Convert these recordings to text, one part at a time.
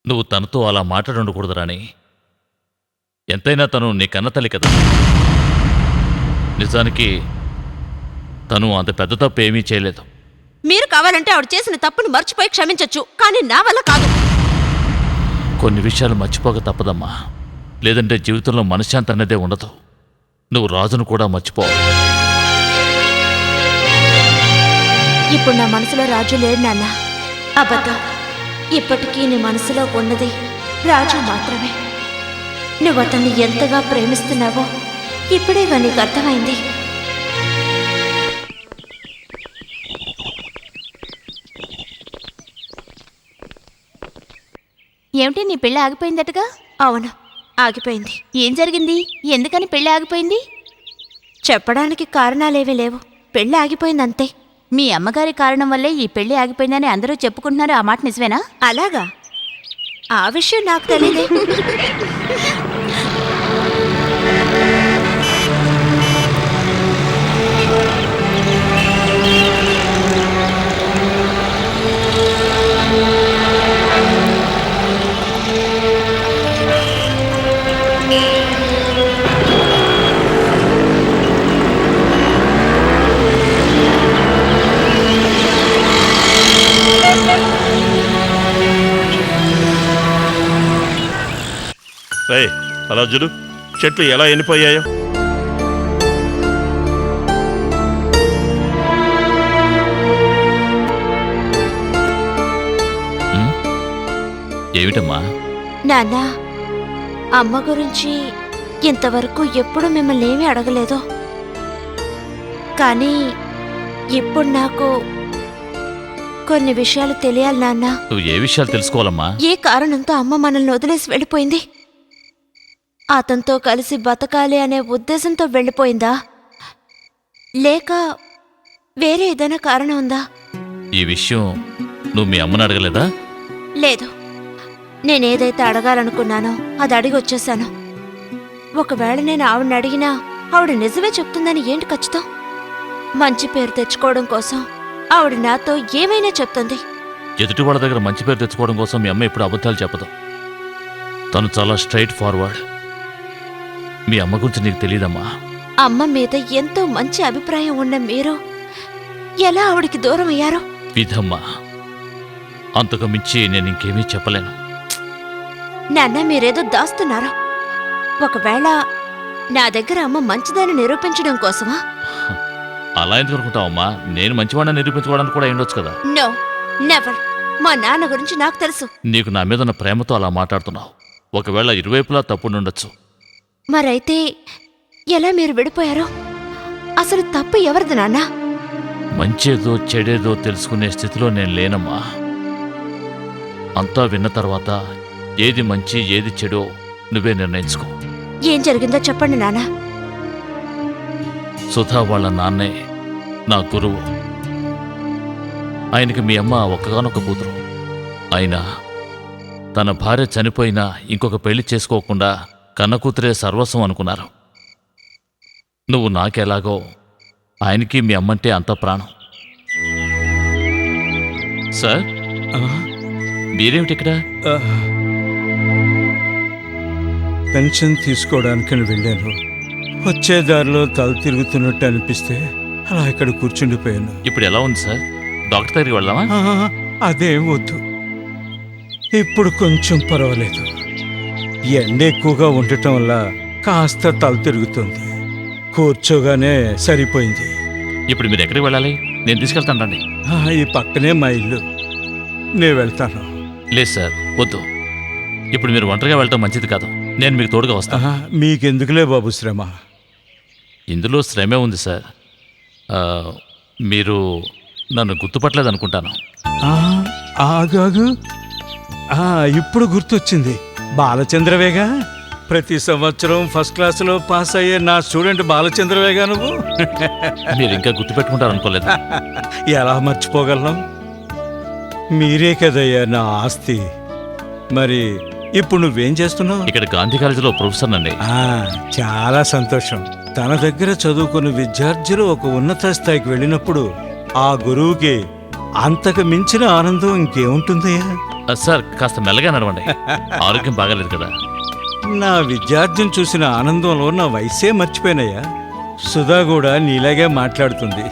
నువ్వు తనతో అలా మాట్లాడుండకూడదు రాణి. ఎంతైనా తను నీ కన్నతల్లి కదా. నిజానికి తను అంత పెద్ద తప్పు ఏమీ చేయలేదు. మీరు కావాలంటే ఆవిడ చేసిన తప్పుని మర్చిపోయి క్షమించొచ్చు, కానీ నా వల్ల కాదు. కొన్ని విషయాలు మర్చిపోక తప్పదమ్మా. లేదంటే జీవితంలో మనశ్శాంతి అన్నదే ఉండదు. నువ్వు రాజును కూడా మర్చిపోవాలి. ఇప్పుడు నా మనసులో రాజు లేడు నాన్న. అబద్ధం. ఇప్పటికీ నీ మనసులో ఉన్నది రాజు మాత్రమే. నువ్వు అతన్ని ఎంతగా ప్రేమిస్తున్నావో ఇప్పుడేగా నీకు అర్థమైంది. ఏమిటి, నీ పెళ్ళి ఆగిపోయిందటగా? అవును, ఆగిపోయింది. ఏం జరిగింది? ఎందుకని పెళ్ళి ఆగిపోయింది? చెప్పడానికి కారణాలేవీ లేవు. పెళ్ళి ఆగిపోయింది అంతే. మీ అమ్మగారి కారణం వల్లే ఈ పెళ్లి ఆగిపోయిందని అందరూ చెప్పుకుంటున్నారు. ఆ మాట నిజమేనా? అలాగా? ఆ విషయం నాకు తెలియదే. అలా చూడు, చెట్లు ఎలా ఎండిపోయాయో. ఏమిటమ్మా? నాన్న, అమ్మ గురించి ఇంతవరకు ఎప్పుడు మిమ్మల్ని ఏమీ అడగలేదు. కానీ ఇప్పుడు నాకు కొన్ని విషయాలు తెలియాలి నాన్న. నువ్వు ఏ విషయాలు తెలుసుకోవాలమ్మా? ఏ కారణంతో అమ్మ మనల్ని వదిలేసి వెళ్ళిపోయింది? అతనితో కలిసి బతకాలి అనే ఉద్దేశంతో వెళ్ళిపోయిందా, లేక వేరే ఏదైనా కారణం ఉందా? ఈ విషయం నువ్వు మీ అమ్మని అడగలేదా? లేదు, నేనేదైతే అడగాలనుకున్నానో అది అడిగి వచ్చేశాను. ఒకవేళ నేను ఆవిడని అడిగినా ఆవిడ నిజమే చెప్తుందని ఏంటి ఖచ్చితం? మంచి పేరు తెచ్చుకోవడం కోసం ఆవిడ నాతో ఏమైనా చెప్తుంది. ఎదుటి వాళ్ళ దగ్గర మంచి పేరు తెచ్చుకోవడం కోసం మీ అమ్మ ఎప్పుడు అబద్ధాలు చెప్పదు. తను చాలా స్ట్రైట్ ఫార్వర్డ్. మీ అమ్మ గురించి నీకు తెలియదమ్మా. అమ్మ మీద ఎంతో మంచి అభిప్రాయం ఉన్న మీరు ఎలా ఆవిడికి దూరం అయ్యారో? విధమ్మా, అంతకు మించి నేను ఇంకేమీ చెప్పలేను. నాన్న, మీరేదో దాస్తున్నారు. ఒకవేళ నా దగ్గర అమ్మ మంచిదని నిరూపించడం కోసమా? అలా ఎందుకు అనుకుంటావమ్మా? నేను మంచివాడిని నిరూపించుకోవడానికి కూడా ఉండొచ్చు కదా. No, never. మా నాన్న గురించి నాకు తెలుసు. నీకు నా మీద ఉన్న ప్రేమతో అలా మాట్లాడుతున్నావు. ఒకవేళ ఇరువైపులా తప్పుండొచ్చు. మరైతే ఎలా మీరు విడిపోయారో? అసలు తప్పు ఎవరిది నాన్న? మంచేదో చెడేదో తెలుసుకునే స్థితిలో నేను లేనమ్మా. అంతా విన్న తర్వాత ఏది మంచి ఏది చెడో నువ్వే నిర్ణయించుకో. ఏం జరిగిందో చెప్పండి నాన్న. సుధా వాళ్ళ నాన్నే నా గురువు. ఆయనకి మీ అమ్మ ఒక్కగానొక్క కూతురు. అయినా తన భార్య చనిపోయినా ఇంకొక పెళ్లి చేసుకోకుండా కన్నకూతురే సర్వస్వం అనుకున్నారు. నువ్వు నాకెలాగో ఆయనకి మీ అమ్మంటే అంత ప్రాణం. సార్, మీరేమిటి ఇక్కడ? పెన్షన్ తీసుకోవడానికి వెళ్ళాను. వచ్చే దారిలో తల తిరుగుతున్నట్టు అనిపిస్తే అలా ఇక్కడ కూర్చుండిపోయాను. ఇప్పుడు ఎలా ఉంది సార్? డాక్టర్ దగ్గరికి వెళ్దామా? అదేం వద్దు, ఇప్పుడు కొంచెం పర్వాలేదు. ఎండ ఎక్కువగా ఉండటం వల్ల కాస్త తల తిరుగుతుంది. కూర్చోగానే సరిపోయింది. ఇప్పుడు మీరు ఎక్కడికి వెళ్ళాలి? నేను తీసుకెళ్తాను రండి. ఈ పక్కనే మా ఇల్లు, నేను వెళ్తాను. లేదు సార్, వద్దు. ఇప్పుడు మీరు ఒంటరిగా వెళ్ళటం మంచిది కాదు. నేను మీకు తోడుగా వస్తాను. మీకెందుకులే బాబు శ్రమ. ఇందులో శ్రమే ఉంది సార్. మీరు నన్ను గుర్తుపట్టలేదు అనుకుంటాను. ఆగాగు, ఇప్పుడు గుర్తొచ్చింది. బాలచంద్రవేగా, ప్రతి సంవత్సరం ఫస్ట్ క్లాసులో పాస్ అయ్యే నా స్టూడెంట్ బాలచంద్రవేగా నువ్వు. మీరు ఇంకా గుర్తుపెట్టుకుంటారు అనుకోలేదు. ఎలా మర్చిపోగలను? మీరే కదయ్యా నా ఆస్తి. మరి ఇప్పుడు నువ్వేం చేస్తున్నావు? ఇక్కడ గాంధీ కాలేజీలో ప్రొఫెసర్ అండి. చాలా సంతోషం. తన దగ్గర చదువుకున్న విద్యార్థులు ఒక ఉన్నత స్థాయికి వెళ్ళినప్పుడు ఆ గురువుకి అంతకు మించిన ఆనందం ఇంకేముంటుందయ్యా? సార్ కాస్త మెల్లగా నడవండి. ఆరోగ్యం బాగాలేదు కదా. నా విద్యార్థిని చూసిన ఆనందంలో నా వయసే మర్చిపోయినయ్యా. సుధా కూడా నీలాగే మాట్లాడుతుంది.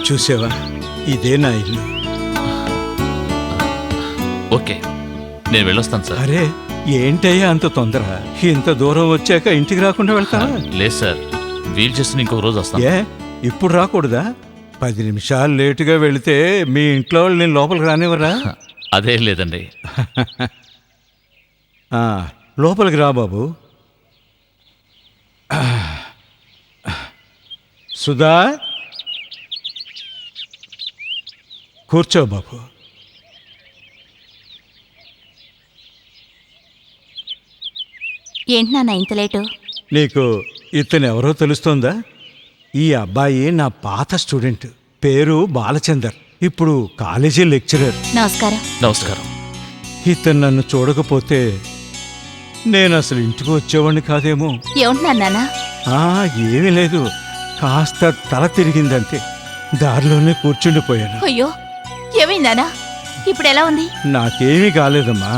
చూసావా, ఇదే నా ఇల్లు. ఓకే, నేను వెళ్ళొస్తాను సార్. అరే ఏంటయ్యా అంత తొందర? ఇంత దూరం వచ్చాక ఇంటికి రాకుండా వెళ్తావా? లేదు సార్, వీలు చేసి ఇంకొక రోజు వస్తాను. ఏ ఇప్పుడు రాకూడదా? 10 నిమిషాలు లేటుగా వెళితే మీ ఇంట్లో వాళ్ళు నేను లోపలికి రానివ్వరా? అదేం లేదండి. ఆ, లోపలికి రా బాబు. సుధా, కూర్చో బాబు. ఏంటి నాన్న ఇంత లేటు? నీకు ఇతను ఎవరో తెలుస్తోందా? ఈ అబ్బాయి నా పాత స్టూడెంట్, పేరు బాలచందర్. ఇప్పుడు కాలేజీ లెక్చరర్. నమస్కారం. నమస్కారం. ఇతను నన్ను చూడకపోతే నేను అసలు ఇంటికి వచ్చేవాడిని కాదేమో. ఏమంటున్నారు నాన్న? ఏమీ లేదు, కాస్త తల తిరిగిందంతే. దారిలోనే కూర్చుండిపోయాను. అయ్యో, ఏమైందానా? ఇప్పుడు ఎలా ఉంది? నాకేమీ కాలేదమ్మా,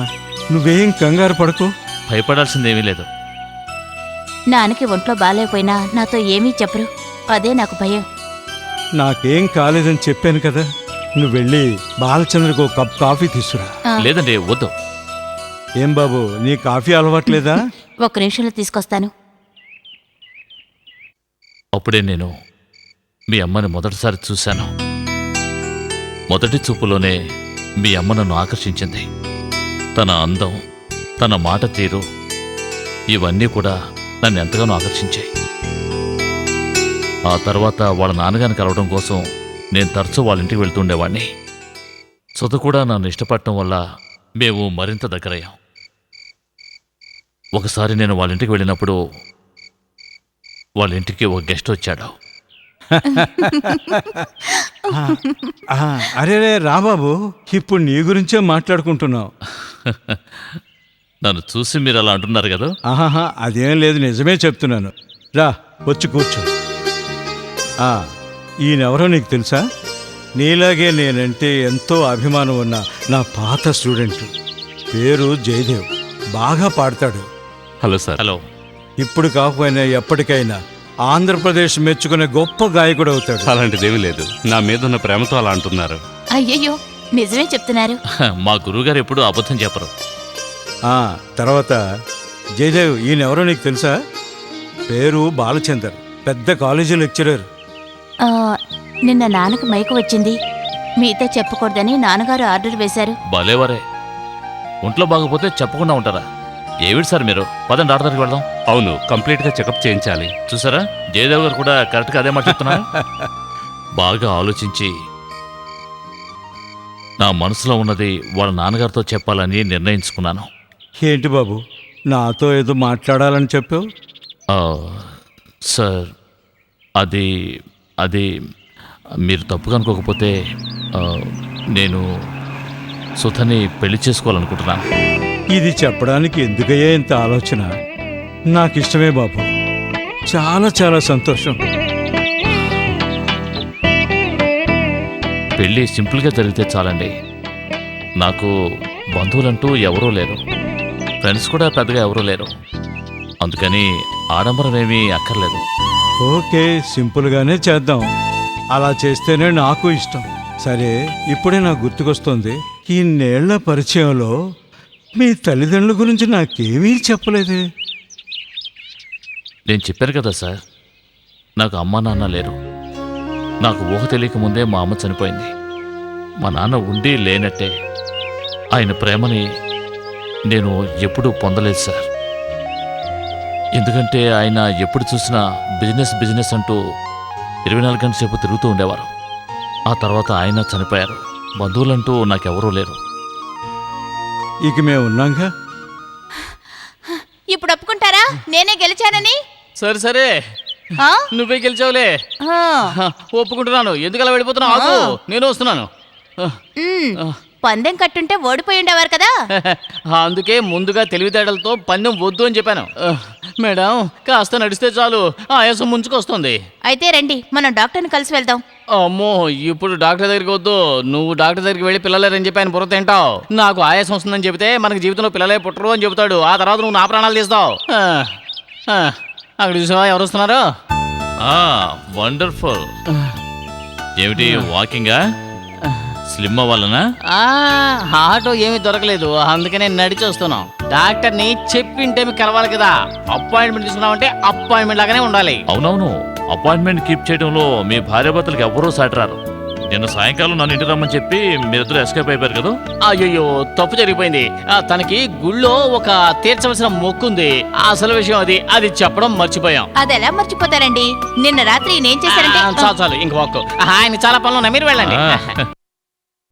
నువ్వేం కంగారు పడకు. భయపడాల్సిందేమీ లేదు. నాన్నకి ఒంట్లో బాగాలేకపోయినా నాతో ఏమీ చెప్పరు, అదే నాకు భయం. నాకేం కాలేదని చెప్పాను కదా. నువ్వు వెళ్ళి బాలచంద్రకు ఒక కప్ కాఫీ తీసుకురా. లేదండి, వద్దు. ఏం బాబు, నీ కాఫీ అలవాట్లేదా? ఒక్క నిమిషంలో తీసుకొస్తాను. అప్పుడే నేను మీ అమ్మని మొదటిసారి చూశాను. మొదటి చూపులోనే మీ అమ్మ నన్ను ఆకర్షించింది. తన అందం, తన మాట తీరు, ఇవన్నీ కూడా నన్ను ఎంతగానో ఆకర్షించాయి. ఆ తర్వాత వాళ్ళ నాన్నగారిని కలవడం కోసం నేను తరచూ వాళ్ళ ఇంటికి వెళ్తుండేవాడిని. సుధ కూడా నన్ను ఇష్టపడటం వల్ల మేము మరింత దగ్గరయ్యాం. ఒకసారి నేను వాళ్ళ ఇంటికి వెళ్ళినప్పుడు వాళ్ళ ఇంటికి ఒక గెస్ట్ వచ్చాడు. అరే రాబాబు, ఇప్పుడు నీ గురించే మాట్లాడుకుంటున్నావు. నన్ను చూసి మీరు అలా అంటున్నారు కదా. ఆహాహా, అదేం లేదు, నిజమే చెప్తున్నాను. రా, వచ్చి కూర్చో. ఈయనెవరో నీకు తెలుసా? నీలాగే నేనంటే ఎంతో అభిమానం ఉన్న నా పాత స్టూడెంట్, పేరు జయదేవ్. బాగా పాడతాడు. Hello sir. హలో. ఇప్పుడు కాకపోయినా ఎప్పటికైనా ఆంధ్రప్రదేశ్ మెచ్చుకునే గొప్ప గాయకుడు అవుతాడు. అలాంటిదేమీ లేదు, నా మీద ఉన్న ప్రేమతో అలా అంటున్నారు. అయ్యయ్యో, నిజమే చెప్తున్నారు. మా గురువుగారు ఎప్పుడూ అబద్ధం చెప్పరు. తర్వాత జయదేవ్, ఈయనెవరో నీకు తెలుసా? పేరు బాలచందర్, పెద్ద కాలేజీ లెక్చరర్. నిన్న నాన్నకు మైకు వచ్చింది, మీతో చెప్పకూడదని నాన్నగారు ఆర్డర్ వేశారు. భలేవరే, ఒంట్లో బాగపోతే చెప్పకుండా ఉంటారా? ఏమిటి సార్ మీరు? పదండి డాక్టర్ దగ్గరికి వెళ్దాం. అవును, కంప్లీట్గా చెకప్ చేయించాలి. చూసారా, జయదేవ్ గారు కూడా కరెక్ట్గా అదే మాట చెప్తున్నారు. బాగా ఆలోచించి నా మనసులో ఉన్నది వాళ్ళ నాన్నగారితో చెప్పాలని నిర్ణయించుకున్నాను. ఏంటి బాబు, నాతో ఏదో మాట్లాడాలని చెప్పావు? సార్, అది మీరు తప్పుగా అనుకోకపోతే నేను సుధని పెళ్లి చేసుకోవాలనుకుంటున్నాను. ఇది చెప్పడానికి ఎందుకయ్యా ఇంత ఆలోచన? నాకు ఇష్టమే బాబు, చాలా చాలా సంతోషం. పెళ్ళి సింపుల్గా జరిగితే చాలండి. నాకు బంధువులంటూ ఎవరూ లేరు, ఫ్రెండ్స్ కూడా పెద్దగా ఎవరూ లేరు. అందుకని ఆడంబరం ఏమీ అక్కర్లేదు. ఓకే, సింపుల్గానే చేద్దాం. అలా చేస్తేనే నాకు ఇష్టం. సరే, ఇప్పుడే నాకు గుర్తుకొస్తుంది, ఇన్నేళ్ల పరిచయంలో మీ తల్లిదండ్రుల గురించి నాకేమీ చెప్పలేదే. నేను చెప్పాను కదా సార్, నాకు అమ్మా నాన్న లేరు. నాకు ఊహ తెలియక ముందే మా అమ్మ చనిపోయింది. మా నాన్న ఉండి లేనట్టే. ఆయన ప్రేమని నేను ఎప్పుడూ పొందలేదు సార్. ఎందుకంటే ఆయన ఎప్పుడు చూసినా బిజినెస్ అంటూ 24 గంటల సేపు తిరుగుతూ ఉండేవారు. ఆ తర్వాత ఆయన చనిపోయారు. బంధువులంటూ నాకెవరూ లేరు. ఇక మేము ఉన్నాంగా. ఇప్పుడు ఒప్పుకుంటారా నేనే గెలిచానని? సరే సరే, ఆ? నువ్వే గెలిచావులే. ఆ. ఒప్పుకుంటున్నాను. ఎందుకు అలా వెళ్ళిపోతున్నావు? నేను వస్తున్నాను. ఉమ్. పందెం కట్టుంటే ఓడిపోయి ఉండేవారు కదా. అందుకే ముందుగా తెలివితేటలతో పందెం వద్దు అని చెప్పాను. మేడం కాస్త నడిస్తే చాలు ఆయాసం ముంచుకొస్తుంది. అయితే రండి, మనం డాక్టర్ని కలిసి వెళ్దాం. అమ్మో ఇప్పుడు డాక్టర్ దగ్గరికి వద్దు. నువ్వు డాక్టర్ దగ్గరికి వెళ్ళి పిల్లలేరని చెప్పి ఆయన బుర్ర తింటావు. నాకు ఆయాసం వస్తుందని చెబితే మనకి జీవితంలో పిల్లలే పుట్టరు అని చెబుతాడు. ఆ తర్వాత నువ్వు నా ప్రాణాలు తీస్తావు. అక్కడ చూసావా ఎవరు వస్తున్నారు? వండర్ఫుల్. ఏమిటి వాకింగా? స్లిమ్ అవ్వాలనా? ఆటో ఏమీ దొరకలేదు, అందుకనే నడిచి వస్తున్నాం. డాక్టర్ని చెప్పింటే మీకు కలవాలి కదా. అపాయింట్మెంట్ తీసుకున్నామంటే అపాయింట్మెంట్ లాగానే ఉండాలి. అవునవును, అపాయింట్మెంట్ కీప్ చేయడంలో మీ భార్యాభర్తలకు ఎవరూ సాటిరారు. నిన్న సాయంకాలం నన్ను ఇంటికి రమ్మని చెప్పి మీరిద్దరు ఎస్కేప్ అయిపోయారు కదా. అయ్యో తప్పు జరిగిపోయింది. తనకి గుళ్ళో ఒక తీర్చవలసిన మొక్కుంది. అసలు విషయం అది చెప్పడం మర్చిపోయాం. అది ఎలా మర్చిపోతారండి? నిన్న రాత్రి నేనేం చేశారంటే చాలు ఇంక మొక్కు. ఆయన చాలా పనులు ఉన్నాయి, మీరు వెళ్ళండి.